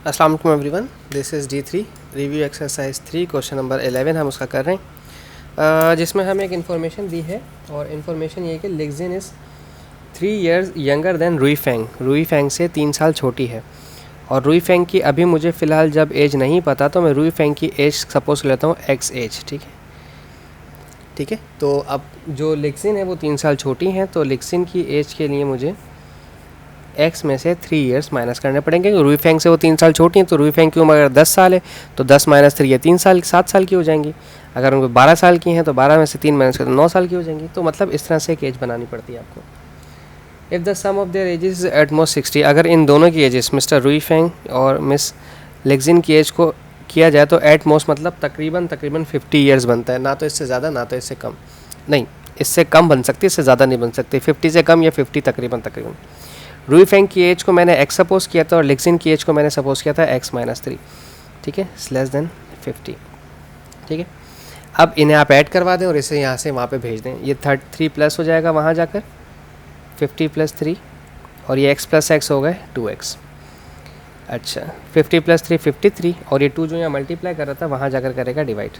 अस्सलाम वालेकुम everyone, this is D3 review exercise 3 question number 11 हम उसका कर रहे हैं, जिसमें हमें एक इन्फॉर्मेशन दी है और इन्फॉर्मेशन ये है कि लिक्जिन इज़ 3 years यंगर देन रुई फेंग। रुई फेंग से 3 साल छोटी है और रुई फेंग की अभी मुझे फ़िलहाल जब एज नहीं पता तो मैं रुई फेंग की एज सपोज लेता हूँ एक्स एज। ठीक है। तो अब जो लिक्जिन है वो 3 साल छोटी हैं, तो लिक्जिन की एज के लिए मुझे एक्स में से 3 years माइनस करने पड़ेंगे। रुई फेंग से वो 3 साल छोटी हैं, तो रुई फेंग की उम्र अगर 10 साल है तो 10 माइनस 3 या 3 साल 7 साल की हो जाएंगी। अगर उनको 12 साल की हैं तो 12 में से 3 माइनस करें तो 9 साल की हो जाएंगी। तो मतलब इस तरह से एक एज बनानी पड़ती है आपको। If the sum of their ages at most 60, अगर इन दोनों की एजेस मिस्टर रुई फेंग और मिस लिक्जिन की एज को किया जाए तो एट मोस्ट मतलब तकरीबन 50 years बनता है। ना तो इससे ज़्यादा ना तो इससे कम, नहीं इससे कम बन सकती है, इससे ज़्यादा नहीं बन सकती। 50 से कम या 50 तकरीबन। रुई फेंग की एज को मैंने एक्स सपोज किया था और लिक्जिन की एज को मैंने सपोज किया था एक्स माइनस 3। ठीक है, लेस देन 50। ठीक है, अब इन्हें आप ऐड करवा दें और इसे यहाँ से वहाँ पे भेज दें। ये 3 प्लस हो जाएगा वहाँ जाकर 50 + 3 और ये x + x हो गए 2x। अच्छा, 50 + 3 53 और ये 2 जो यहाँ मल्टीप्लाई कर रहा था वहाँ जाकर करेगा डिवाइड।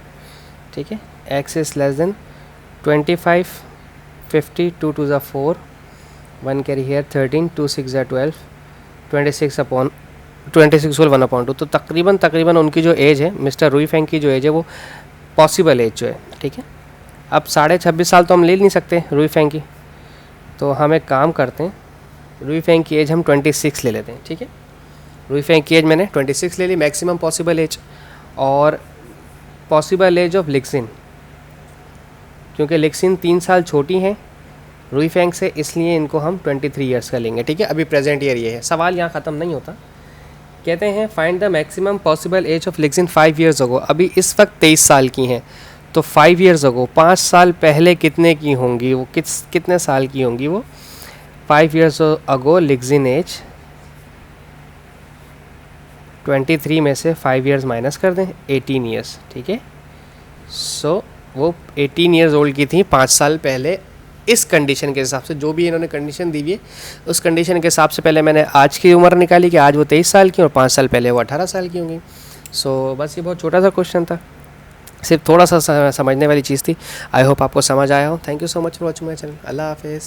ठीक है, x is less than 25 50 2 2 = 4 1 carry here 13 2 6 = 12 26 whole 1/2। तो तकरीबन उनकी जो एज है मिस्टर रुई फेंग की जो एज है वो पॉसिबल एज जो है। ठीक है, अब 26.5 साल तो हम ले नहीं सकते रुई फेंग की, तो हम एक काम करते हैं, रुई फेंग की एज हम 26 ले लेते हैं। ठीक है, रुई फेंग की एज मैंने 26 ले ली, मैक्सिमम पॉसिबल एज। और पॉसिबल एज ऑफ लिक्सिन, क्योंकि लिक्सिन 3 साल छोटी हैं रुई फेंग से, इसलिए इनको हम 23 years का लेंगे। ठीक है, अभी प्रेजेंट ईयर ये है। सवाल यहाँ ख़त्म नहीं होता। कहते हैं find the maximum possible age of Lixin 5 years ago. अभी इस वक्त 23 साल की हैं, तो 5 years अगो 5 साल पहले कितने की होंगी वो, कितने साल की होंगी वो। 5 years अगो लिक्सिन एज 23 में से 5 years माइनस कर दें 18 years। ठीक है, सो वो 18 years ओल्ड की थी 5 साल पहले। इस कंडीशन के हिसाब से जो भी इन्होंने कंडीशन दी हुई है उस कंडीशन के हिसाब से पहले मैंने आज की उम्र निकाली कि आज वो 23 साल की और 5 साल पहले वो 18 साल की होंगी। सो बस ये बहुत छोटा सा क्वेश्चन था, सिर्फ थोड़ा सा समझने वाली चीज़ थी। आई होप आपको समझ आया हो। Thank you so much for watching my channel. अल्लाह हाफिज़।